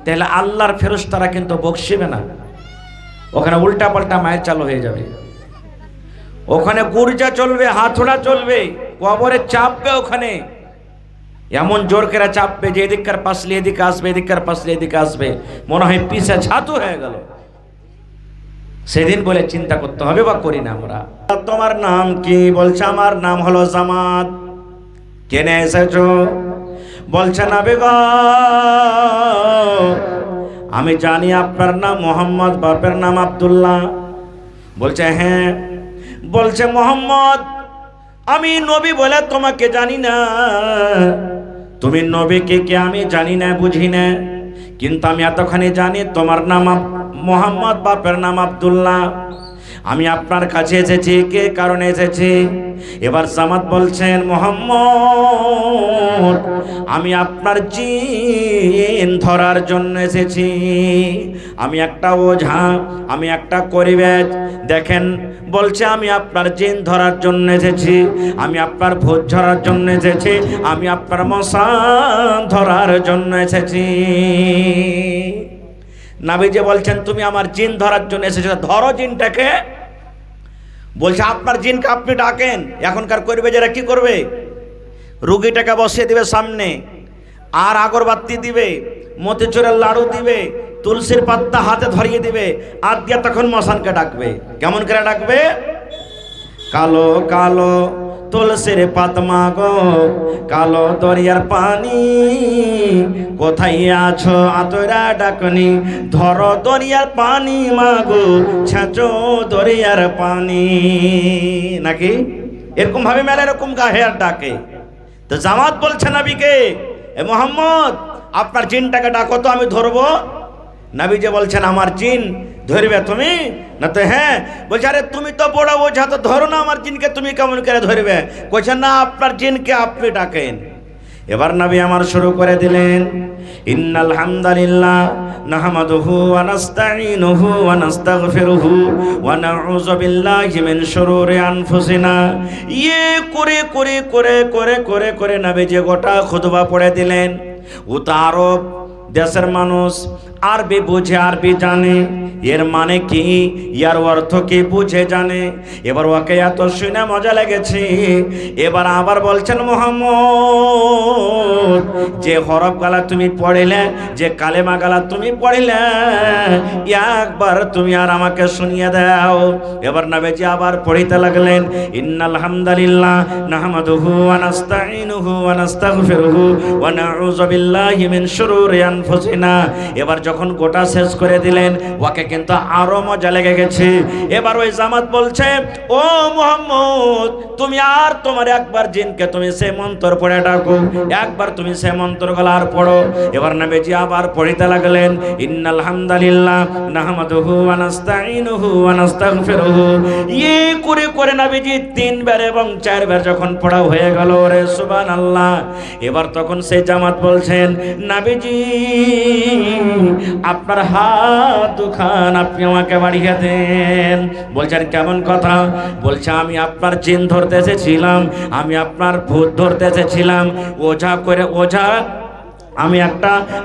তাহলে আল্লাহর ফেরেশতারা কিন্তু বকশিবে না, ওখানে উল্টা পাল্টা মায়ের চালু হয়ে যাবে, ওখানে গুরজা চলবে, হাতড়া চলবে, কবরে চাপবে, ওখানে এমন জোর করে চাপবে যে এদিককার পাশলে এদিকে আসবে, এদিককার পাশলে এদিকে আসবে, মনে হয় পিছে ছাতু হয়ে গেল। সেদিন বলে চিন্তা করতে হবে, বা করি না আমরা। তোমার নাম কি? বলছে আমার নাম হলো জামাত। কেনে এসেছো? বলছে নবী গো আমি জানি আপনার নাম মোহাম্মদ, বাপের নাম আব্দুল্লাহ। বলছে হ্যাঁ। বলছে মোহাম্মদ আমি নবী বলে তোমাকে জানি না, তুমি নবীকে কে আমি জানি না, বুঝি না, কিন্তু আমি এতখানি জানি তোমার নাম মোহাম্মদ, বাপের নাম আব্দুল্লাহ। আমি আপনার কাছে এসেছি কে কারণে এসেছি? এবার জামাত বলছেন মোহাম্মদ আমি আপনার জিন ধরার জন্য এসেছি। আমি একটা ওঝা, আমি একটা করিবেজ। দেখেন বলছে আমি আপনার জিন ধরার জন্য এসেছি, আমি আপনার ভূত ধরার জন্য এসেছি, আমি আপনার মশা ধরার জন্য এসেছি। নবীজি বলছেন তুমি আমার জিন ধরার জন্য এসেছো, ধরো জিনটাকে। বলছে আপনার জিনকে আপনি ডাকেন। এখনকার করিবেজেরা কি করবে? রুগীটাকে বসিয়ে দিবে সামনে, আর আগরবাতি দিবে, মতিচুরের লাড়ু দিবে, তুলসীর পাতা হাতে ধরিয়ে দিবে, আর দিয়ে তখন মশানকে ডাকবে। কেমন করে ডাকবে? কালো কালো তুলসীর পাতমা গো, কালো দরিয়ার পানি, কোথায় আছো আতরা ডাকনি, ধরো দরিয়ার পানি মাগো, ছেঁচো দরিয়ার পানি। নাকি এরকম ভাবে মেলা এরকম গায়ে আর ডাকে। তো জামাত বলছে নবীকে এ মোহাম্মদ আপনার জিনটাকে ডাকো তো আমি ধরবো। নবী যে বলছেন আমার জিন ধরবে তুমি না? তো হ্যাঁ। বলছে আরে তুমি তো বড় ওঝা, তো ধরো না আমার জিনকে, তুমি কেমন করে ধরবে? বলছেন না আপনার জিনকে আপনি ডাকেন। এবার নবী আমার শুরু করে দিলেন ইন্নাল হামদালিল্লাহ নাহমাদুহু ওয়া নাস্তাঈনুহু ওয়া নাস্তাগফিরুহু ওয়া নাউযু বিল্লাহি মিন শুরুরি আনফুসিনা। করে করে করে করে করে করে নবী যে গোটা খুতবা পড়ে দিলেন। ও তো আরব দেশের মানুষ, আরবি বুঝে, আরবি জানে, এর মানে কি, ইয়ার অর্থ কি বুঝে জানে। এবার ওকে এত শুনে মজা লেগেছে। এবার আবার বলছেন মোহাম্মদ যে হরফ গালা তুমি পড়িলে, যে কালেমা গালা তুমি পড়িলে, একবার তুমি আর আমাকে শুনিয়ে দাও। এবার নবীজি আবার পড়িতে লাগলেন ইন্নাল হামদালিল্লাহ নাহমাদুহু ওয়া নাস্তাঈনুহু ওয়া নাস্তাগফিরুহু ওয়া নাউযু বিল্লাহি মিন শুরুরি আনফুসিনা। এবার যখন গোটা শেষ করে দিলেন ওকে কিন্তু আরো মজা লেগে গেছে। এবার ওই জামাত বলছে ও মুহাম্মদ তুমি আর তোমার একবার জিনকে তুমি সে মন্ত্র পড়ে ডাকো, একবার তুমি সে মন্ত্র গলার পড়ো। এবার নবীজি আবার পড়িতে লাগলেন ইন্নাল হামদালিল্লাহ নাহমাদুহু ওয়া নাস্তাঈনুহু ওয়া নাস্তাগফিরুহু। করে করে নবীজি 3 বার এবং 4 বার যখন পড়া হয়ে গেল, রে সুবহানাল্লাহ। এবার তখন সেই জামাত বলছেন নবীজি আপনার হাত দুখান আপনি আমাকে বাড়িয়ে দেন। বলছেন কেমন কথা? বলছে আমি আপনার জিন ধরতে এসেছিলাম, আমি আপনার ভূত ধরতে এসেছিলাম, ওঝা করে ওঝা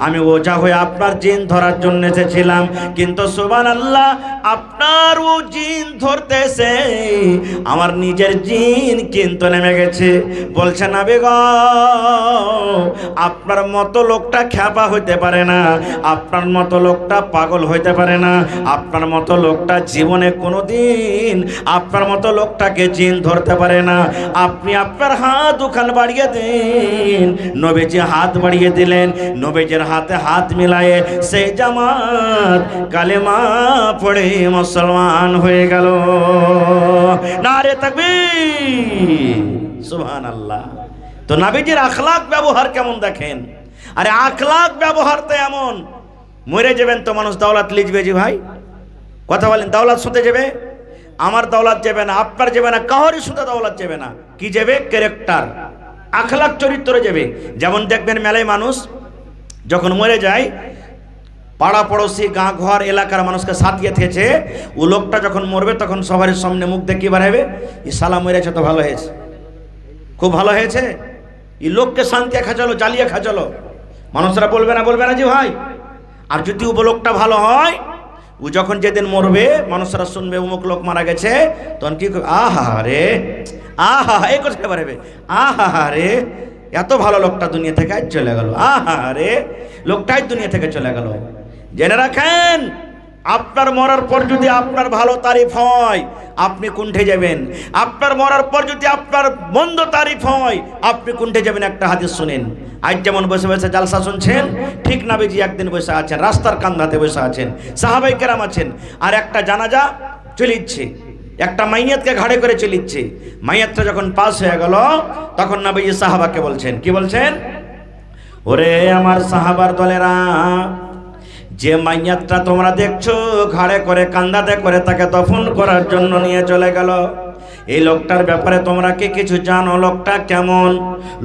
আমি ওঝা হয়ে আপনার জিন ধরার জন্য এসেছিলাম, কিন্তু সুবহানাল্লাহ আপনার ও জিন ধরতেছে আমার নিজের জিন কিন্তু নেমে গেছে। বলছে নবী গো আপনার মতো লোকটা খ্যাপা হইতে পারে না, আপনার মতো লোকটা পাগল হইতে পারে না, আপনার মতো লোকটা জীবনে কোনোদিন আপনার মতো লোকটাকে জিন ধরতে পারে না। আপনি আপনার হাত দুখান বাড়িয়ে দিন। নবীজি হাত বাড়িয়ে দিলেন। নবীজির হাতে হাত মিলায়ে সেই জামাত কালেমা পড়ে মুসলমান হয়ে গেল। নারে তাকবীর, সুবহানাল্লাহ। তো নবীজির আখলাক ব্যবহার কেমন দেখেন। আরে আখলাক ব্যবহার তো এমন, মরে যাবেন তো মানুষ দৌলত লিখবে জি ভাই, কথা বলেন, দৌলত শুতে যাবে, আমার দৌলত যাবে না, আপনার যাবে না, কাহরি শুতে দৌলত যাবে না। কি যাবে? ক্যারেক্টার, আখলাক, চরিত্র যাবে। যেমন দেখবেন মেলায় মানুষ যখন মরে যায়, পাড়া পড়োশি গাঁ ঘর এলাকার মানুষকে সাথিয়ে থেছে, ও লোকটা যখন মরবে তখন সবার সামনে মুখ দেখি বাড়াবে, ই সালা মরেছে তো ভালো হয়েছে, খুব ভালো হয়েছে, এই লোককে শান্তি খাচালো, জ্বালিয়ে খাচালো। মানুষরা বলবে না জি ভাই? আর যদি ও লোকটা ভালো হয়, ও যখন যেদিন মরবে মানুষরা শুনবে অমুক লোক মারা গেছে, তখন কি করবে, আহা রে, আহা, এই কথা পারবে, আহা রে, এত ভালো লোকটা দুনিয়া থেকে আজ চলে গেল, আহা রে, লোকটাই দুনিয়া থেকে চলে গেল। জেনে রাখেন, আপনার মরার পর যদি আপনার ভালো তারিফ হয়, আপনি কুণ্ঠে যাবেন। আপনার মরার পর যদি আপনার মন্দ তারিফ হয়, আপনি কুণ্ঠে যাবেন। একটা হাদিস শুনেন। আজ যেমন বসে বসে জালসা শুনছেন, ঠিক নবীজি একদিন বসে আছেন, রাস্তার কান্দাতে বসে আছেন, সাহাবাই কেরাম আছেন, আর একটা জানাজা চলিচ্ছে, একটা মাইয়াতকে ঘাড়ে করে চলিচ্ছে। মাইয়াতটা যখন পাস হয়ে গেল, তখন নবীজি সাহাবাকে বলছেন, কি বলছেন, ওরে আমার সাহাবার দলেরা, যে মাইয়াতটা তোমরা দেখছো ঘাড়ে করে কান্দাতে করে তাকে দফন করার জন্য নিয়ে চলে গেল, এই লোকটার ব্যাপারে তোমরা কি কিছু জানো? লোকটা কেমন?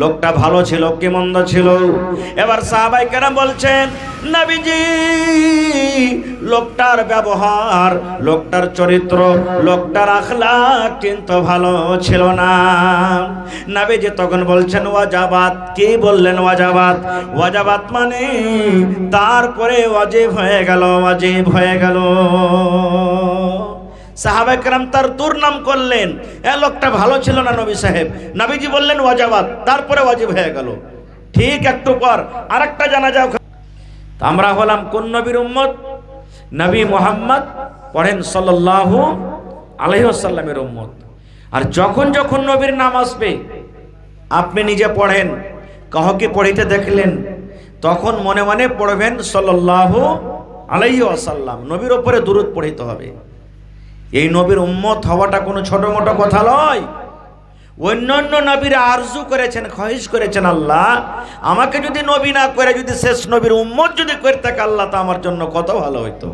লোকটা ভালো ছিল কি মন্দ ছিল? এবার সাহাবায়ে কেরাম বলছেন, নবীজি, লোকটার ব্যবহার, লোকটার চরিত্র, লোকটার আখলাক কিন্তু ভালো ছিল না। নবীজি তখন বলছেন, ওয়াজাবাত। কি বললেন? ওয়াজাবাত। ওয়াজাবাত মানে তারপরে ওয়াজিব হয়ে গেল, ওয়াজিব হয়ে গেল। সাহাবায়ে কেরাম তার দুর্নাম করলেন, এ লোকটা ভালো ছিল না নবী সাহেব। নবীজি বললেন ওয়াজাবাত, তারপরে ওয়াজিব হয়ে গেল। ঠিক একটু পর আরেকটা জানাজা। আমরা হলাম কোন নবীর উম্মত? নবী মুহাম্মদ পড়েন সাল্লাল্লাহু আলাইহি ওয়াসাল্লামের উম্মত। আর যখন যখন নবীর নাম আসবে, আপনি নিজে পড়েন, কাউকে পড়িতে দেখলেন, তখন মনে মনে পড়বেন সাল্লাল্লাহু আলাইহি ওয়াসাল্লাম। নবীর উপরে দুরূদ পড়িতে হবে। এই নবীর উম্মত হওয়াটা কোনো ছোট মোটো কথা নয়। অন্যান্য নবীরা আরজু করেছেন, খহিশ করেছেন, আল্লাহ আমাকে যদি নবী না করে যদি শেষ নবীর উম্মত যদি করে থাকে, আল্লাহ তা আমার জন্য কত ভালো হইতো।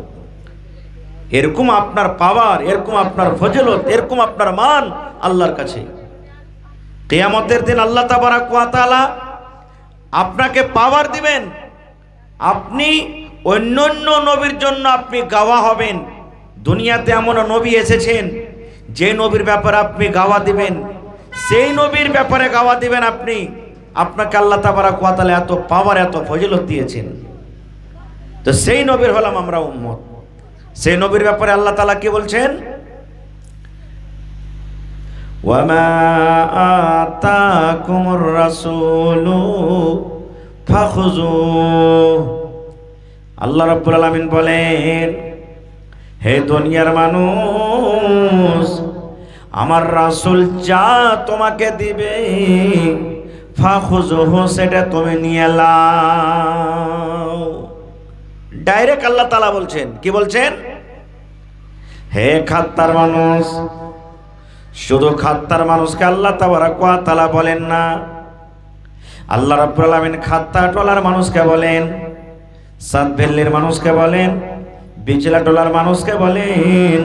এরকম আপনার পাওয়ার, এরকম আপনার ফজিলত, এরকম আপনার মান আল্লাহর কাছে। কিয়ামতের দিন আল্লাহ তাবারাক ওয়া তাআলা আপনাকে পাওয়ার দিবেন। আপনি অন্যান্য নবীর জন্য আপনি গাওয়া হবেন। দুনিয়াতে এমন নবী এসেছেন, যে নবীর ব্যাপারে আপনি গাওয়া দিবেন, সেই নবীর ব্যাপারে গাওয়া দিবেন আপনি। আপনাকে আল্লাহ তাবারাক ওয়া তাআলা এত পাওয়ার, এত ফজিলত দিয়েছেন। তো সেই নবীর হলাম আমরা উম্মত। সেই নবীর ব্যাপারে আল্লাহ তাআলা কি বলছেন? ওয়ামা আতাকুমুর রাসূলু ফাখুযুহু। আল্লাহ রাব্বুল আলামিন বলেন, হে দুনিয়ার মানুষ, আমার রাসূল যা তোমাকে দিবে, ফাখুযুহু, সেটা তুমি নিয়ে নাও। ডাইরেক্ট আল্লাহ তাআলা বলছেন, কি বলছেন? হে খাত্তার মানুষ। শুধু খাত্তার মানুষকে আল্লাহ তাবারাক ওয়া তাআলা বলেন না, আল্লাহ রাব্বুল আলামিন খাত্তা টলার মানুষকে বলেন, সাতভেল্লির মানুষকে বলেন, বিচলা টলার মানুষকে বলেন,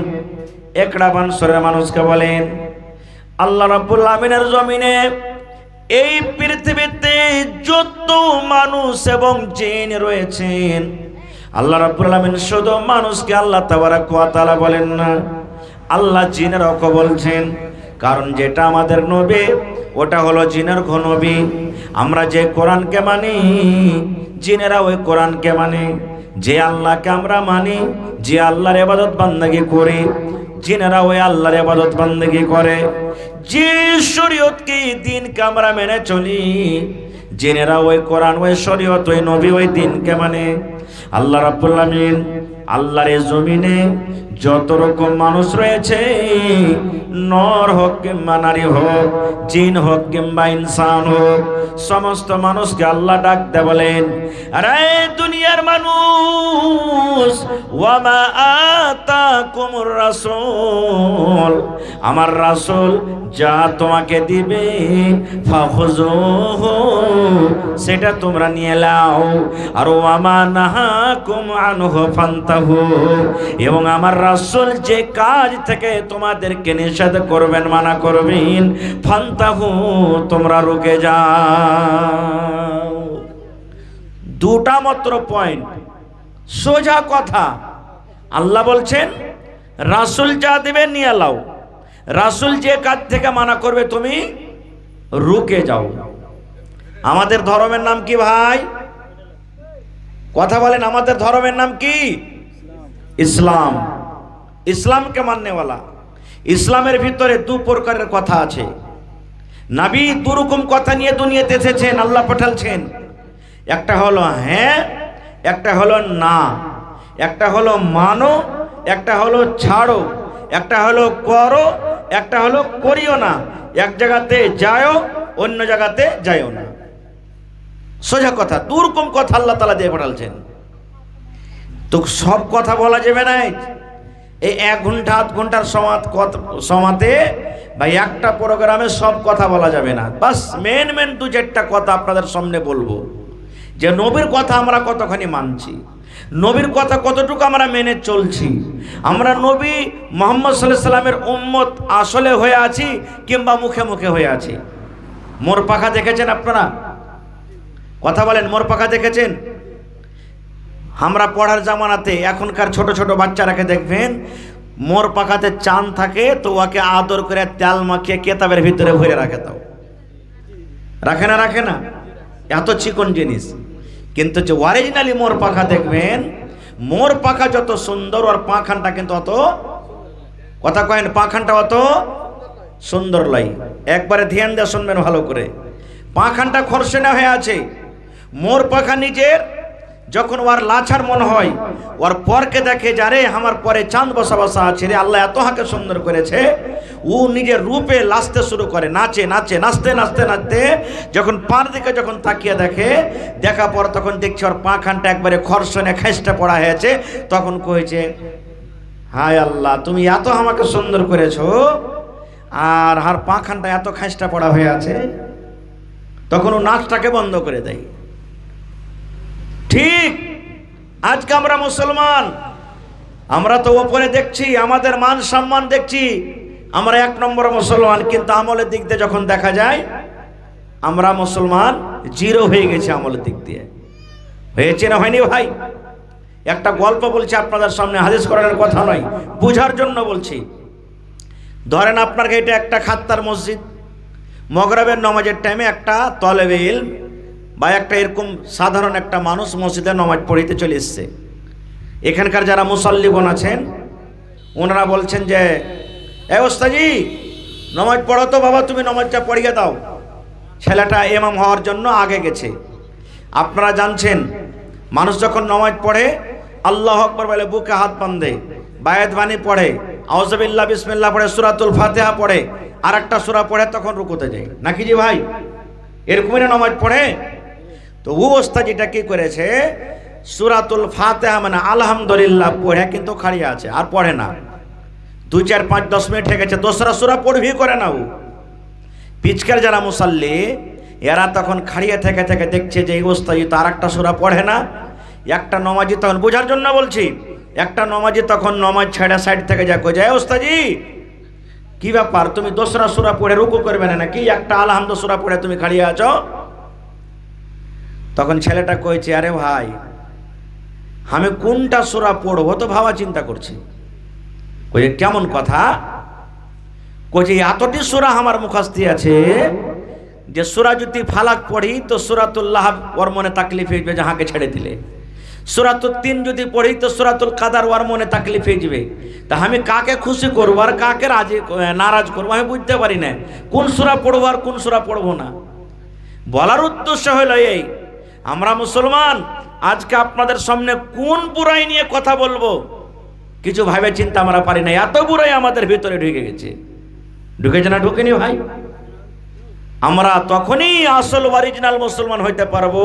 একড়া বানসরের মানুষকে বলেন। আল্লাহ রাব্বুল আলামিনের জমিনে এই পৃথিবীতে যত মানুষ এবং জিন রয়েছেন, আল্লাহ রাব্বুল আলামিন শুধু মানুষকে আল্লাহ তাবারাক ওয়া তাআলা বলেন না, আল্লাহ জিনেরও বলছেন। কারণ যেটা আমাদের নবী, ওটা হলো জিনের নবী। আমরা যে কোরআনকে মানি, জিনেরা ওই কোরআনকে মানে। যে আল্লাহকে আমরা মানি, যে আল্লাহর ইবাদত বান্দাগি করি, জিনেরা ওই আল্লাহর ইবাদত বান্দাগি করে। যে শরীয়তকে, দ্বীনকে আমরা মেনে চলি, জিনেরা ওই কোরআন, ওই শরীয়ত, ওই নবী, ওই দ্বীনকে মানে। আল্লাহ রাব্বুল আলামিন আল্লাহর এই জমিনে যত রকম মানুষ রয়েছে, নর হোক কিংবা নারী হোক, জিন হোক কিংবা ইনসান হোক, সমস্ত মানুষকে আল্লাহ ডাক দেয়, বলেন, আরে দুনিয়ার মানুষ, ওয়ামা আতাকুমুর রাসূল, আমার রাসূল যা তোমাকে দিবে, ফাখুযুহু, সেটা তোমরা নিয়ে নাও। আর ওয়ামা নাহাকুম আনহু ফান্তাহু, এবং আমার রাসূল যে কাজ থেকে তোমাদেরকে নিষেধ করবেন, মানা করবেন, ফান্তাহু, তোমরা রুকে যাও। দুটা মাত্র পয়েন্ট, সোজা কথা। আল্লাহ বলছেন রাসূল যা দেবেন নিয়ে নাও, রাসূল যে কাজ থেকে মানা করবে তুমি রুকে যাও। আমাদের ধর্মের নাম কি ভাই? কথা বলেন, আমাদের ধর্মের নাম কি? ইসলাম। ইসলামকে মাননেওয়ালা। ইসলামের ভিতরে দু প্রকারের কথা আছে। নবী দুরকম কথা নিয়ে দুনিয়াতে এসেছেন, আল্লাহ পাঠালছেন। একটা হলো হ্যাঁ, একটা হলো না, একটা হলো মানো, একটা হলো ছাড়ো, একটা হলো করো, একটা হলো করিও না। এক জায়গাতে যাও, অন্য জায়গাতে যাইও না। সোজা কথা, দুরকম কথা আল্লাহ তাআলা দিয়ে পাঠালছেন। তো সব কথা বলা যাবে না। এই 1 ঘন্টা 8 ঘন্টার সমাতে বা একটা প্রোগ্রামে সব কথা বলা যাবে না। বাস মেন 2-4টা কথা আপনাদের সামনে বলবো, যে নবীর কথা আমরা কতখানি মানছি, নবীর কথা কতটুকু আমরা মেনে চলছি, আমরা নবী মুহাম্মদ সাল্লাল্লাহু আলাইহি সাল্লামের উম্মত আসলে হয়ে আছি কিংবা মুখে মুখে হয়ে আছি। মোর পাখা দেখেছেন আপনারা? কথা বলেন, মোর পাখা দেখেছেন? আমরা পড়ার জামানাতে এখনকার ছোট ছোট বাচ্চারাকে দেখবেন, মোর পাখাতে চাঁদ থাকে তো ওকে আদর করে তেল মাখিয়ে কেতাবের ভিতরে ভরে রাখে। তাও রাখে না? রাখে না? এত চিকন জিনিস। কিন্তু যে অরিজিনালি মোর পাখা দেখবেন, মোর পাখা যত সুন্দর, ওর পাখানটা কিন্তু অত, কথা কয়েন, পাখানটা অত সুন্দর লাই। একবারে ধ্যান দিয়ে শুনবেন ভালো করে। পাখানটা খরসেনা হয়ে আছে। মোর পাখা নিজের যখন ওর লাছার মন হয়, ওর পরকে দেখে, যারে আমার পরে চাঁদ বসা বসা আছে রে, আল্লাহ এত হাকে সুন্দর করেছে। ও নিজের রূপে নাচতে শুরু করে, নাচে নাচে, নাচতে নাচতে নাচতে যখন পার দিকে যখন তাকিয়ে দেখে, দেখা পর তখন দেখছে ওর পাখানটা একবারে খরসনে খেসটা পড়া হয়েছে। তখন কইছে, হায় আল্লাহ, তুমি এত আমাকে সুন্দর করেছো আর হার পাখানটা এত খেসটা পড়া হয়ে আছে। তখন ও নাচটাকে বন্ধ করে দেয়। ঠিক আজকে আমরা মুসলমান, আমরা তো ওপরে দেখছি, আমাদের মান সম্মান দেখছি, আমরা 1 নম্বর মুসলমান, কিন্তু আমলের দিক দিয়ে যখন দেখা যায় আমরা মুসলমান 0 হয়ে গেছি। আমলের দিক দিয়ে হয়েছে না হয়নি ভাই? একটা গল্প বলছি আপনাদের সামনে, হাদিস করার কথা নয়, বুঝার জন্য বলছি। ধরেন আপনার এটা একটা খাত্তার মসজিদ, মাগরিবের নামাজের টাইমে একটা তলেবে ইলম বা একটা এরকম সাধারণ একটা মানুষ মসজিদে নামাজ পড়িতে চলে এসছে। এখানকার যারা মুসাল্লিগণ আছেন ওনারা বলছেন যে, এ ওস্তাজি নামাজ পড়ো তো বাবা, তুমি নামাজটা পড়িয়ে দাও। ছেলেটা ইমাম হওয়ার জন্য আগে গেছে। আপনারা জানছেন, মানুষ যখন নামাজ পড়ে আল্লাহু আকবার বলে বুকে হাত বাঁধে, বায়াত বাণী পড়ে, আউযুবিল্লাহ বিসমিল্লাহ পড়ে, সূরাতুল ফাতিহা পড়ে, আর একটা সূরা পড়ে তখন রুকুতে যায়, নাকি জি ভাই? এরকমই নামাজ পড়ে। তো ও ওস্তাজিটা কি করেছে, সূরাতুল ফাতিহা মানে আলহামদুলিল্লাহ পড়ে কিন্তু খাড়িয়ে আছে, আর পড়ে না। 2, 4, 5, 10 মিনিট হয়ে গেছে, দোসরা সূরা পড়বি করে না। ও পিচকার যারা মুসাল্লি, এরা তখন খাড়িয়ে থেকে থেকে দেখছে যে এই ওস্তাজি তো আর একটা সূরা পড়ে না। একটা নমাজি তখন, বোঝার জন্য বলছি, একটা নমাজি তখন নমাজ ছেড়ে সাইড থেকে যা কই যায়, ওস্তাজি কি ব্যাপার, তুমি দোসরা সূরা পড়ে রুকু করবে না নাকি? একটা আলহামদুলিল্লাহ সূরা পড়ে তুমি খাড়িয়ে আছো। তখন ছেলেটা কইছে, আরে ভাই আমি কোনটা সূরা পড়বো তো ভাবা চিন্তা করছি। কইছে কেমন কথা? কইছে এতটি সূরা আমার মুখস্থ আছে যে সূরা যদি ফালাক পড়ি তো সূরাতুল লাহব ওর মনে তাকলিফ হয়ে যাবে যাহাকে ছেড়ে দিলে, সূরাতুল 3 যদি পড়ি তো সূরাতুল কাদার ওর মনে তাকলিফ হয়ে যাবে। তা আমি কাকে খুশি করবো আর কাকে নারাজ করবো আমি বুঝতে পারি না, কোন সূরা পড়বো আর কোন সূরা পড়বো না। বলার উদ্দেশ্য হলো এই, আমরা মুসলমান, আজকে আপনাদের সামনে কোন বুরাই নিয়ে কথা বলবো কিছু ভাবে চিন্তা আমরা পারি না। এত বুরাই আমাদের ভিতরে ঢুকে গেছে। ঢুকেছে না ঢুকেনি ভাই? আমরা তখনই আসল অরিজিনাল মুসলমান হইতে পারবো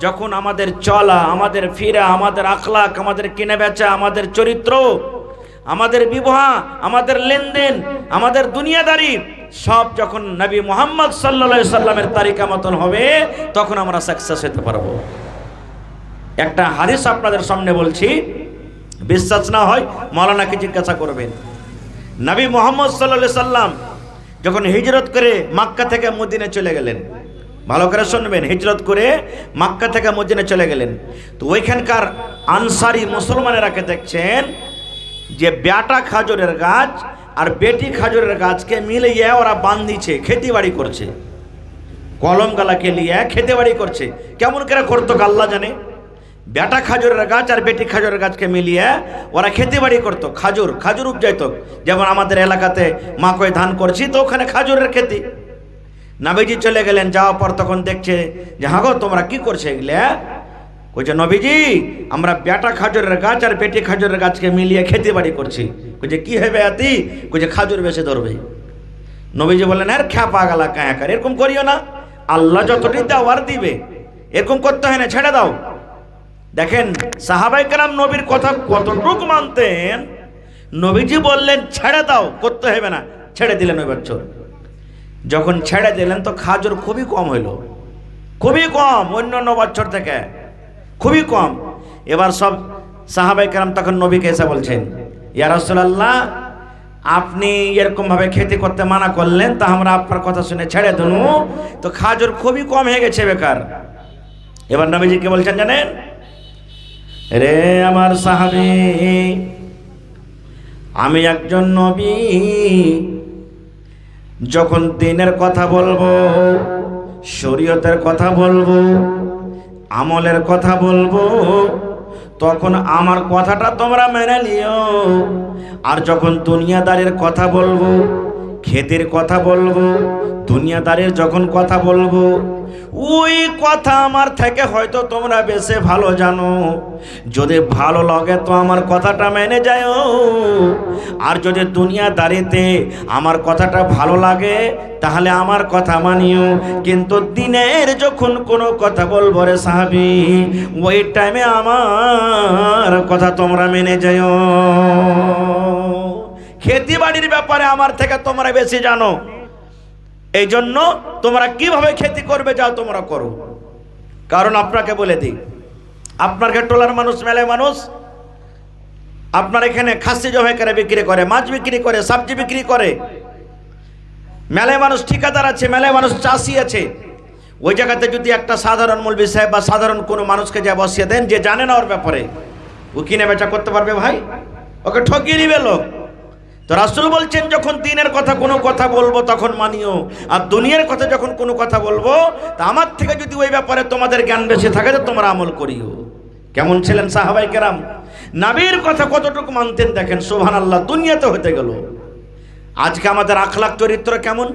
যখন আমাদের চলা, আমাদের ফিরা, আমাদের আখলাক, আমাদের কেনা বেচা, আমাদের চরিত্র, আমাদের বিবাহ, আমাদের লেনদেন, আমাদের দুনিয়াদারি সব যখন নবী মুহাম্মদ সাল্লাল্লাহু আলাইহি সাল্লামের তারিকা মতন হবে, তখন আমরা সাকসেস হতে পারবো। একটা হাদিস আপনাদের সামনে বলছি, বিশ্বাস না হয় মাওলানাকে জিজ্ঞাসা করবেন। নবী মুহাম্মদ সাল্লাল্লাহু আলাইহি সাল্লাম যখন হিজরত করে মক্কা থেকে মদিনা চলে গেলেন, ভালো করে শুনবেন, হিজরত করে মক্কা থেকে মদিনা চলে গেলেন, তো ওইখানকার আনসারি মুসলমানেরাকে দেখছেন যে বেটা খাজুরের গাছ আর বেটি খাজুরের গাছকে মিলিয়ে ওরা বান্ধিছে, খেতিবাড়ি করছে, কলম গালাকে নিয়ে খেতিবাড়ি করছে। কেমন করে করতো আল্লাহ জানে। বেটা খাজুরের গাছ আর বেটি খাজুরের গাছকে মিলিয়ে ওরা খেতে বাড়ি করতো, খাজুর উপজাইতো। যেমন আমাদের এলাকাতে মাকই ধান করছি, তো ওখানে খাজুরের খেতি। নবীজি চলে গেলেন, যাওয়ার পর তখন দেখছে যে হ্যাঁ গো তোমরা কি করছে এগুলা? কইছে নবীজি আমরা বেটা খাজুরের গাছ আর বেটি খাজুরের গাছকে মিলিয়ে খেতে বাড়ি করছি। কইছে কি হবে আতি? কইছে খাজুর বেশি ধরবে। নবীজি বললেন আর খ্যাপা গালা কায়াকার, এরকম করিও না, আল্লাহ যতটি দেওয়ার দিবে, এরকম করতে হয় না, ছেড়ে দাও। দেখেন সাহাবায়ে কেরাম নবীর কথা কতটুকু মানতেন। নবীজি বললেন ছেড়ে দাও, করতে হবে না, ছেড়ে দিলেন ওই বছর। যখন ছেড়ে দিলেন তো খাজুর খুবই কম হইল, খুবই কম, অন্যান্য বছর থেকে খুবই কম। এবার সব সাহাবায়ে কেরাম তখন নবীকে এসে বলছেন, ইয়া রাসূলুল্লাহ আপনি এরকম ভাবে খেতে করতে মানা করলেন, তা আমরা আপনার কথা শুনে ছেড়ে দেবো, তো খাজুর খুবই কম হয়ে গেছে বেকার। এবার নবীজি কে বলছেন জানেন? রে আমার সাহাবী, আমি একজন নবী, যখন দ্বীনের কথা বলবো, শরীয়তের কথা বলবো, আমলের কথা বলবো, তখন আমার কথাটা তোমরা মেনে নিও। আর যখন দুনিয়াদারির কথা বলবো, খেতের কথা বলবো, দুনিয়াদারির যখন কথা বলবো, ওই কথা আমার থেকে হয়তো তোমরা বেশি ভালো জানো। যদি ভালো লাগে তো আমার কথাটা মেনে যাও, আর যদি দুনিয়াদারিতে আমার কথাটা ভালো লাগে তাহলে আমার কথা মানিও। কিন্তু দিনের যখন কোনো কথা বলবো রে সাহাবী, ওই টাইমে আমার কথা তোমরা মেনে যাও। খেতি বাড়ির ব্যাপারে আমার থেকে তোমরা বেশি জানো, এই জন্য তোমরা কিভাবে খেতি করবে যাও তোমরা করো। কারণ আপনাকে বলে দিই, আপনার টোলার মানুষ, মেলায় মানুষ আপনার এখানে খাসি জবাই করে বিক্রি করে, মাছ বিক্রি করে, সবজি বিক্রি করে। মেলায় মানুষ ঠিকাদার আছে, মেলায় মানুষ চাষি আছে। ওই জায়গাতে যদি একটা সাধারণ মৌলবি সাহেব বা সাধারণ কোনো মানুষকে যা বসিয়ে দেন যে জানে না ওর ব্যাপারে, ও কিনে বেচা করতে পারবে ভাই? ওকে ঠকিয়ে নিবে লোক। তো রাসূল বলছেন যখন দ্বীনের কথা কোনো কথা বলবো তখন মানিও, আর দুনিয়ার কথা যখন কোনো কথা বলবো তা আমার থেকে যদি ওই ব্যাপারে তোমাদের জ্ঞান বেশি থাকে তো তোমরা আমল করিও। কেমন ছিলেন সাহাবায়ে কেরাম? নবীর কথা কতটুকু মানতেন দেখেন, সুবহানাল্লাহ। দুনিয়াতে হতে গেল, আজকে আমাদের আখলাক চরিত্র কেমন,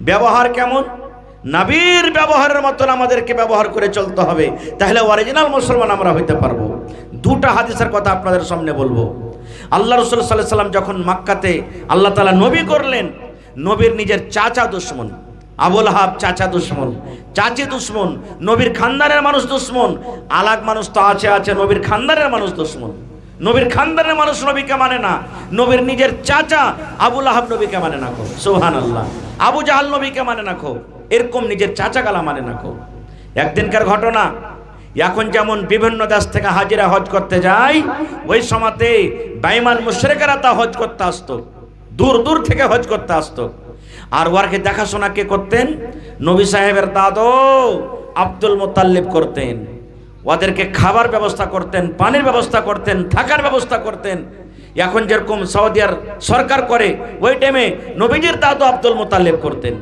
ব্যবহার কেমন, নবীর ব্যবহারের মতন আমাদেরকে ব্যবহার করে চলতে হবে, তাহলে অরিজিনাল মুসলমান আমরা হইতে পারবো। দুটা হাদিসের কথা আপনাদের সামনে বলবো। আল্লাহ রাসূল সাল্লাল্লাহু আলাইহি ওয়াসাল্লাম যখন মক্কাতে আল্লাহ তাআলা নবী করলেন, নবীর নিজের চাচা দুশমন আবু লাহাব, চাচা দুশমন, চাচি দুশমন, নবীর খানদানের মানুষ দুশমন। আলাগ মানুষ তো আছে, নবীর খানদানের মানুষ দুশমন। নবীর খানদানের মানুষ নবীকে মানে না, নবীর নিজের চাচা আবু লাহাব নবীকে মানে না। সুবহানাল্লাহ। আবু জাহাল নবীকে মানে না, এরকম নিজের চাচা গালা মানে না। একদিনকার ঘটনা, এখন যেমন বিভিন্ন দেশ থেকে হাজিরা হজ করতে যায়, ওই সময়তে বেঈমান মুশরিকরা তা হজ করতে আসতো, দূর দূর থেকে হজ করতে আসতো। আর ওরকে দেখাশোনা কে করতেন? নবী সাহেবের দাদু আব্দুল মুত্তালিব করতেন। ওদেরকে খাবার ব্যবস্থা করতেন, পানির ব্যবস্থা করতেন, থাকার ব্যবস্থা করতেন। এখন যেরকম সৌদিয়ার সরকার করে, ওই টাইমে নবীজির দাদু আব্দুল মুত্তালিব করতেন।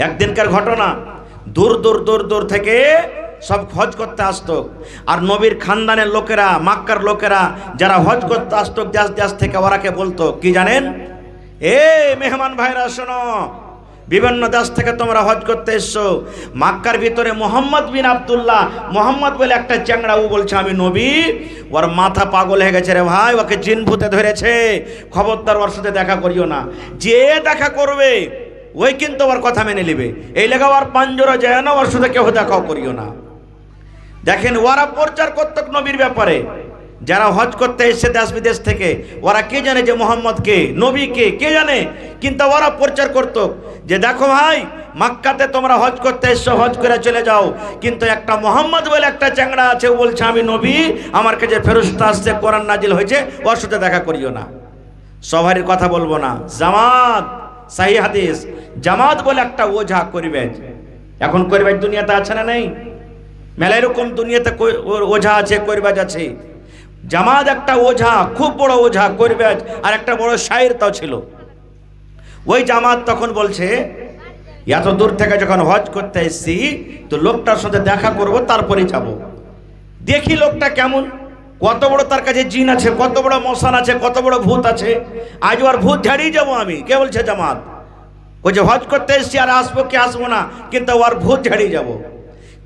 একদিনকার ঘটনা, দূর দূর দূর দূর থেকে সব হজ করতে আসতো। আর নবীর খানদানের লোকেরা, মক্কার লোকেরা যারা হজ করতে আসতো দেশ দেশ থেকে, ওরাকে বলতো কি জানেন? এ মেহমান ভাইরা শোনো, বিভিন্ন দেশ থেকে তোমরা হজ করতে এসছো, মক্কার ভিতরে মোহাম্মদ বিন আব্দুল্লাহ, মোহাম্মদ বলে একটা চ্যাংড়া, ও বলছে আমি নবী, ওর মাথা পাগল হয়ে গেছে রে ভাই, ওকে জিন ভূতে ধরেছে, খবরদার ওর সাথে দেখা করিও না। যে দেখা করবে ওই কিন্তু ওর কথা মেনে নিবে, এই লেগা ওর পাঞ্জরা যায় না, ওর সাথে কেউ দেখাও করিও না। দেখেন ওরা প্রচার করত নবীর ব্যাপারে, যারা হজ করতে এসে দেশ বিদেশ থেকে, ওরা কে জানে যে মোহাম্মদ কে, নবী কে, কে জানে? কিন্তু ওরা প্রচার করত যে দেখো ভাই, মক্কাতে তোমরা হজ করতে এসছো, হজ করে চলে যাও, কিন্তু একটা মোহাম্মদ বলে একটা চ্যাংড়া আছে, ও বলছে আমি নবী, আমার কাছে ফেরেশতা আসছে, কোরআন নাজিল হয়েছে, ওর সাথে দেখা করিও না। সবারই কথা বলবো না। জামাত, সহিহ হাদিস, জামাত বলে একটা ওঝা করিবেজ, এখন করিবেজ দুনিয়াতে আছে না নেই? মেলা এরকম দুনিয়াতে ওঝা আছে, করিবাজ আছে। জামাত একটা ওঝা, খুব বড় ওঝা করিবাজ, আর একটা বড় শায়ের তাও ছিল। ওই জামাত তখন বলছে এত দূর থেকে যখন হজ করতে এসেছি, তো লোকটার সাথে দেখা করব, তারপরেই যাব। দেখি লোকটা কেমন, কত বড় তার কাছে জিন আছে, কত বড় মশান আছে, কত বড় ভূত আছে। আজ ওর ভূত ঝাড়িয়ে যাবো আমি। কে বলছে? জামাত। বলছে হজ করতে এসছি, আর আসবো কি আসবো না, কিন্তু ওর ভূত ঝাড়িয়ে যাবো।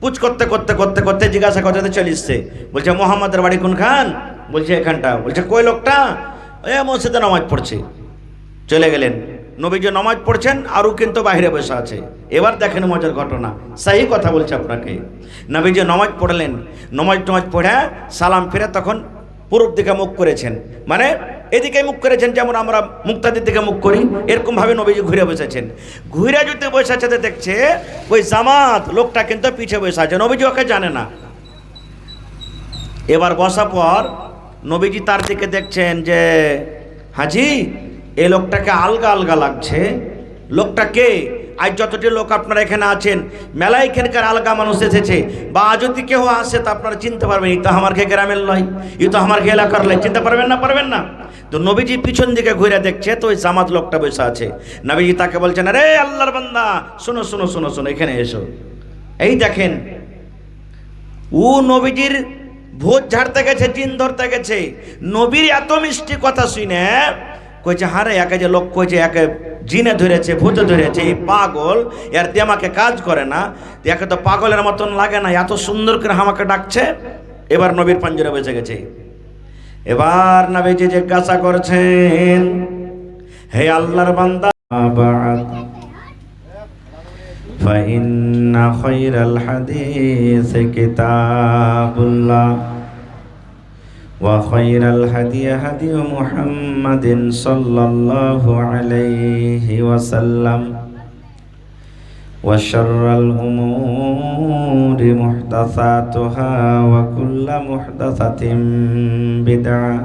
পুছ করতে করতে করতে করতে জিজ্ঞাসা করতে চলে এসছে। বলছে মোহাম্মদের বাড়ি কোনখান? বলছে এখানটা। বলছে কই লোকটা? এ মসজিদে নামাজ পড়ছে। চলে গেলেন। নবীজি নামাজ পড়ছেন, আরও কিন্তু বাইরে বসে আছে। এবার দেখেন মজার ঘটনা, সেই কথা বলছে আপনাকে। নবীজি নামাজ পড়লেন, নামাজ পড়ে সালাম ফিরে তখন পূর্ব দিকে মুখ করেছেন, মানে এদিকে মুখ করেছেন, যেমন আমরা মুক্তাদির দিকে মুখ করি, এরকম ভাবে নবীজি ঘুরে বসেছেন। ঘুরে যদি বসে আছে দেখছে ওই জামাত লোকটা কিন্তু পিছে বসে আছে, নবীজি ওকে জানে না। এবার বসা পর নবীজি তার দিকে দেখছেন যে হাজি, এই লোকটাকে আলগা আলগা লাগছে। লোকটা কে? আজ যতটি লোক আপনারা এখানে আছেন, মেলা এখানকার আলগা মানুষ এসেছে, বা যদি কেউ আসে তা আপনারা চিনতে পারবেন, এই তো আমার খেয়ে গ্রামের লয়, এই তো আমার খেয়ে এলাকার লয়। চিনতে পারবেন না? পারবেন না। তো নবীজি পিছন দিকে ঘুরে দেখছে, তো ওই জামাত লোকটা বসে আছে। নবীজি তাকে বলছেন, আরে আল্লাহর বান্দা, শোনো শোনো শোনো শোনো, এখানে এসো। এই দেখেন, ও নবীজির ভূত ঝাড়তে গেছে, জিন ধরতে গেছে। নবীর এত মিষ্টি কথা শুনে কইছে, হারে একে যে লোক কইছে একে জিনে ধরেছে, ভূতে ধরেছে, এই পাগল, এর দিয়ে আমাকে কাজ করে না, একে তো পাগলের মতন লাগে না, এত সুন্দর করে আমাকে ডাকছে। এবার নবীর পাঞ্জরে বেঁচে গেছে। এবার নবীজি জিজ্ঞাসা করছেন, হে আল্লাহর বান্দা, فإن خير الحديث كتاب الله وخير الهدي هدي محمد صلى الله عليه وسلم وشر الأمور محدثاتها وكل محدثة بدعة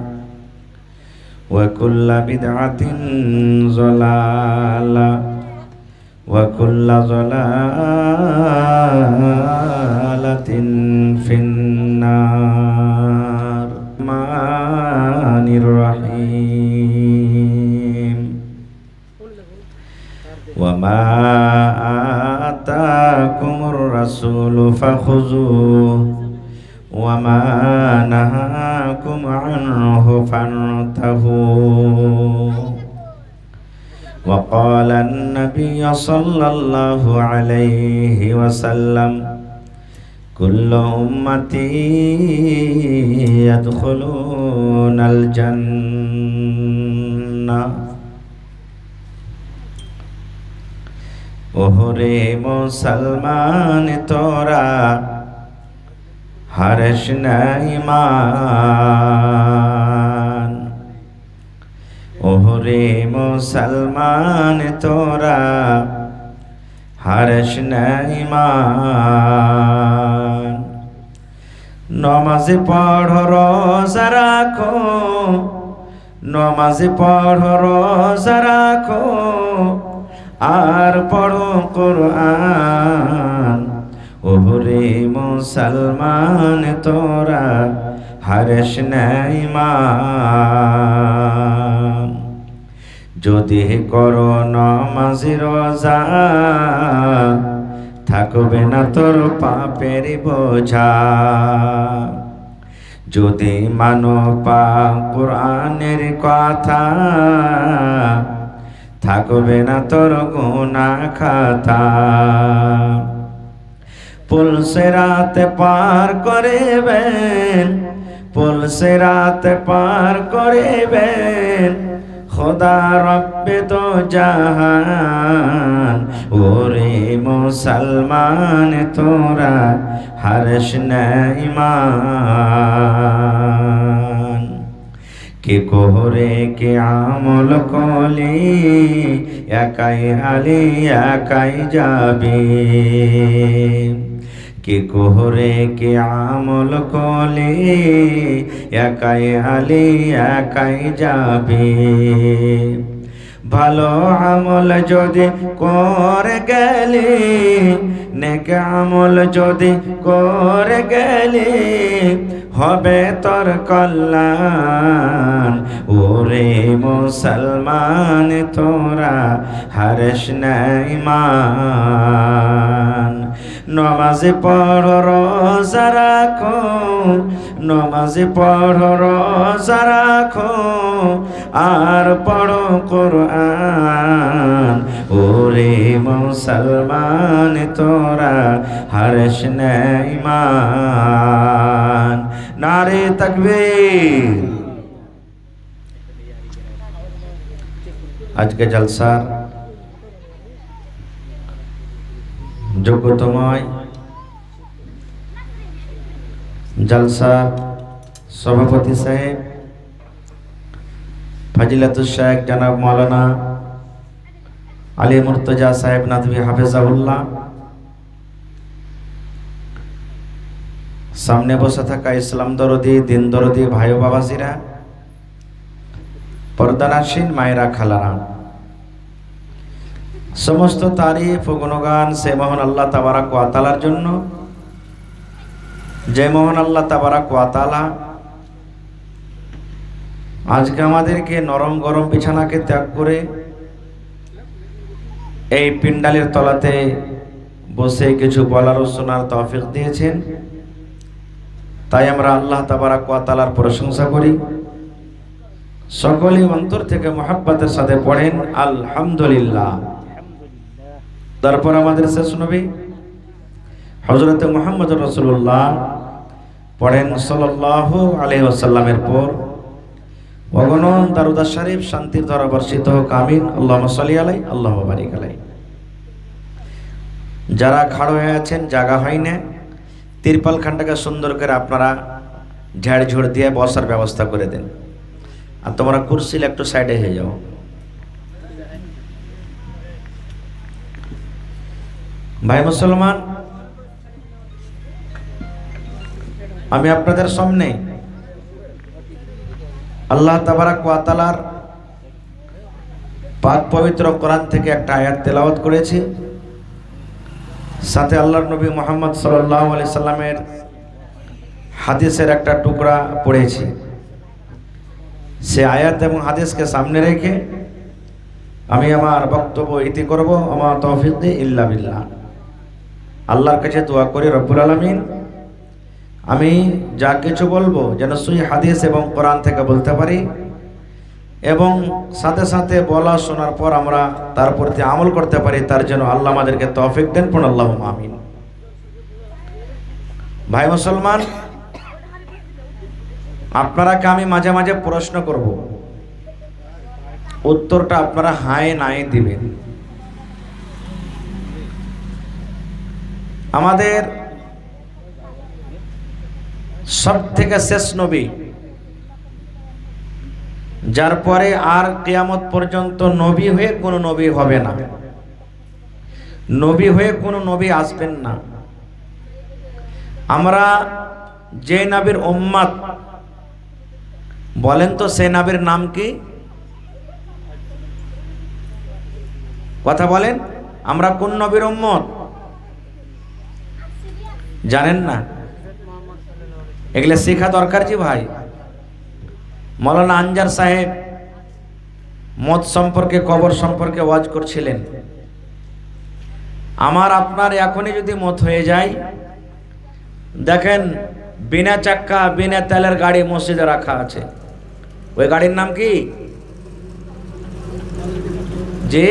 وكل بدعة ضلالة وكل ضلالة في النار. الرحمن الرحيم. وما آتاكم الرسول فخذوه وما نهاكم عنه فانتهوا. وقال النبي صلى الله عليه وسلم كل أمتي يدخلون الجنة. ওহরে মুসলমান তোরা হারিস না ঈমান, ওহরে মুসলমান তোরা হারিস না ঈমান। নমাজে পড়ো রোজা রাখো, নমাজে পড়ো রোজা রাখো, আর পড়ো কোরআন। ওহরে মুসলমান তোরা হারিস না ঈমান। যদি করো নমাজ রোজা, থাকবে না তোর পাপের বোঝা। যদি মানো পাক কোরআনের কথা, থাকবে না তোর গুনাহ খাতা। পুলসে রাত পার করিবেন, পুলসে রাত পার করিবেন, খোদা রব্বে তো জাহান। ওরে মুসলমান তোরা হারিস না ঈমান। কে কোহরে কে আমল কলি, একাই আলি একাই যাবে। কে কোহরে কে আমল কলি, একাই আলি একাই যাবে। ভালো আমল যদি করে গেলি, নেক আমল যদি করে গেলি, হবে তোর কল্যাণ। ওরে মুসলমান তোরা হারিস না ঈমান। নমাজে পড়ো রোজা রাখো, নমাজে পড়ো রোজা রাখো, আর পড়ো কোরআন। ওরে মুসলমান তোরা হারিস না ঈমান। নারে তাকবীর। আজকে জলসার যোগ্যতময় জলসা সভাপতি সাহেব ফজিলাতুল শেখ জনাব মৌলানা আলী মুর্তজা সাহেব নাদভী হাফেজাউল্লাহ, সামনে বসে থাকা ইসলাম দরদি দিন দরদি ভাই ও বাবাজিরা, পর্দানাসীন মায়েরা খালারা, সমস্ত তারিফ ও গুণগান সে মহান আল্লাহ তাবারাক ওয়া তাআলার জন্য, যে মহান আল্লাহ তাবারাক ওয়া তাআলা আজকে আমাদেরকে নরম গরম বিছানাকে ত্যাগ করে এই পিন্ডালের তলাতে বসে কিছু বলার ও শোনার তৌফিক দিয়েছেন। তাই আমরা আল্লাহ তাবারাক ওয়া তাআলার প্রশংসা করি। সকলেই অন্তর থেকে মুহাব্বতের সাথে পড়েন আলহামদুলিল্লাহ। তারপর আমাদের শেষ নবী হযরত মুহাম্মদুর রাসূলুল্লাহ পড়েন সাল্লাল্লাহু আলাইহি ওয়াসাল্লামের পর অগণন দারুদ শরীফ শান্তির ধারা বর্ষিত হোক, আমিন। আল্লাহুম্মা সাল্লি আলাইহি আল্লাহুম্মা বারিক আলাইহি। যারা খাড়ো হয়ে আছেন, জায়গা হয় না, তিরপাল খানটাকে সুন্দর করে আপনারা ঝাড় ঝুড় দিয়ে বসার ব্যবস্থা করে দেন। আর তোমরা কুরসিল একটু সাইডে হয়ে যাও। ভাই মুসলমান, আমি আপনাদের সামনে আল্লাহ তাবারাক ওয়া তাআলার পাক পবিত্র কোরআন থেকে একটা আয়াত তেলাওয়াত করেছি, সাথে আল্লাহর নবী মুহাম্মদ সাল্লাল্লাহু আলাইহি সাল্লামের হাদিসের একটা টুকরা পড়েছি। সে আয়াত এবং হাদিসকে সামনে রেখে আমি আমার বক্তব্য ইতি করব। আমার তৌফিক ইল্লা বিল্লাহ। আল্লাহর কাছে দোয়া করি রব্বুল আলামিন আমি যা কিছু বলবো যেন সহিহ হাদিস এবং কোরআন থেকে বলতে পারি, এবং সাথে সাথে বলা শোনার পর আমরা তার প্রতি আমল করতে পারি, তার জন্য আল্লাহ আমাদেরকে তৌফিক দেন। পড়ুন আল্লাহুম্মা আমিন। ভাই মুসলমান, আপনারাকে আমি মাঝে মাঝে প্রশ্ন করব, উত্তরটা আপনারা হায় নাই দিবেন। আমাদের সব থেকে শেষ নবী, যার পরে আর কিয়ামত পর্যন্ত নবী হয়ে কোনো নবী হবে না, নবী হয়ে কোনো নবী আসবেন না। আমরা যে নবীর উম্মত, বলেন তো সে নবীর নাম কি? কথা বলেন, আমরা কোন নবীর উম্মত জানেন না? এগুলো শেখা দরকার জি ভাই। মৌলানা আনজার সাহেব মত সম্পর্কে, কবর সম্পর্কে ওয়াজ করছিলেন। আমার আপনার এখনই যদি মত হয়ে যায়, দেখেন বিনা চাক্কা বিনা তেলের গাড়ি মসজিদে রাখা আছে। ওই গাড়ির নাম কি? যে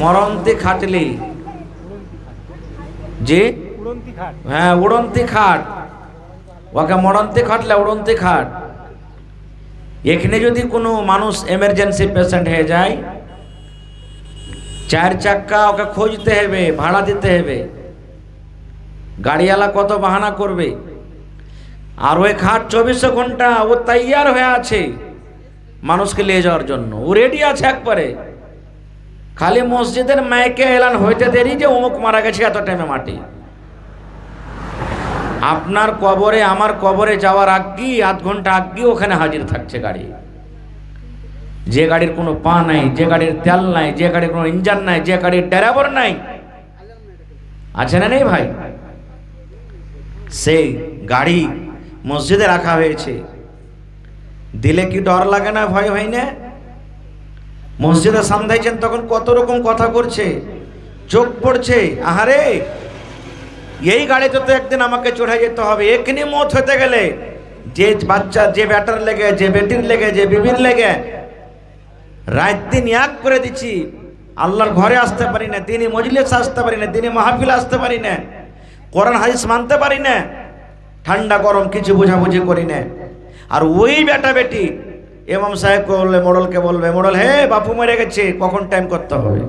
মরন্তি খাটলি, যে হ্যাঁ উড়ন্তি খাট, ওকে মরন্তি খাটলে উড়ন্তি খাট। এখানে যদি কোনো মানুষ এমার্জেন্সি পেশেন্ট হয়ে যায়, 4 চাক্কা ওকে খুঁজতে হবে, ভাড়া দিতে হবে। গাড়িওয়ালা কত বাহানা করবে। আর ওই খাট 24 ঘন্টা ও তৈয়ার হয়ে আছে মানুষকে নিয়ে যাওয়ার জন্য, ও রেডি আছে একবারে। খালি মসজিদের মাইকে এলান হইতে দেরি যে অমুক মারা গেছে এত টাইমে মাটি। আপনার কবরে আমার কবরে যাওয়ার আগে আধ ঘন্টা আগে ওখানে হাজির থাকছে গাড়ি। যে গাড়ির কোনো পা নাই, যে গাড়ির তেল নাই, যে গাড়ির কোনো ইঞ্জিন নাই, যে গাড়ির ড্রাইভার নাই, আছে না নেই ভাই? সেই গাড়ি মসজিদে রাখা হয়েছে। দিলে কি ডর লাগে না, ভয় হয় না? মসজিদে সান্ধাইছেন তখন কত রকম কথা করছে, চোখ পড়ছে। আহারে এই গাড়িতে তো একদিন আমাকে চড়ে যেতে হবে। এখানে মত হতে গেলে যে বাচ্চা, যে ব্যাটার লেগে, যে বেটির লেগে, যে বিবির লেগে রাত দিন এক করে দিচ্ছি, আল্লাহর ঘরে আসতে পারি না, দিনে মজলিস আসতে পারি না, দিনে মাহফিল আসতে পারি না, কোরআন হাদিস মানতে পারি না, ঠান্ডা গরম কিছু বোঝাবুঝি করি না। আর ওই বেটা বেটি ইমাম সাহেব বললে, মোড়লকে বলবে, মোড়ল হে বাপু মরে গেছে, কখন টাইম করতে হবে?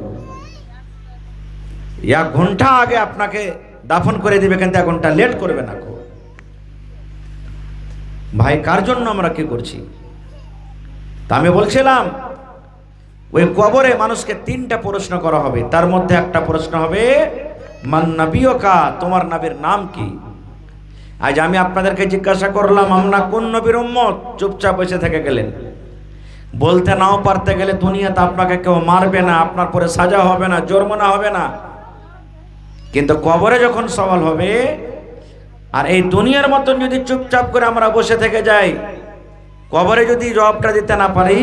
1 ঘন্টা আগে আপনাকে দাফন করে দিবে, কিন্তু 1 ঘন্টা লেট করবে না। ভাই কার জন্য আমরা কি করছি? তা আমি বলছিলাম ওই কবরে মানুষকে 3টা প্রশ্ন করা হবে। তার মধ্যে একটা প্রশ্ন হবে মান নবিয়কা, তোমার নবীর নাম কি? আজ আমি আপনাদেরকে জিজ্ঞাসা করলাম আমরা কোন নবীর উম্মত, চুপচাপ বসে থেকে গেলেন। বলতে নাও পারতে গেলে দুনিয়াতে আপনাকে কেউ মারবে না, আপনার পরে সাজা হবে না, জরিমানা হবে না, কিন্তু কবরে যখন সওয়াল হবে, আর এই দুনিয়ার মতন যদি চুপচাপ করে আমরা বসে থেকে যাই, কবরে যদি জবাবটা দিতে না পারি,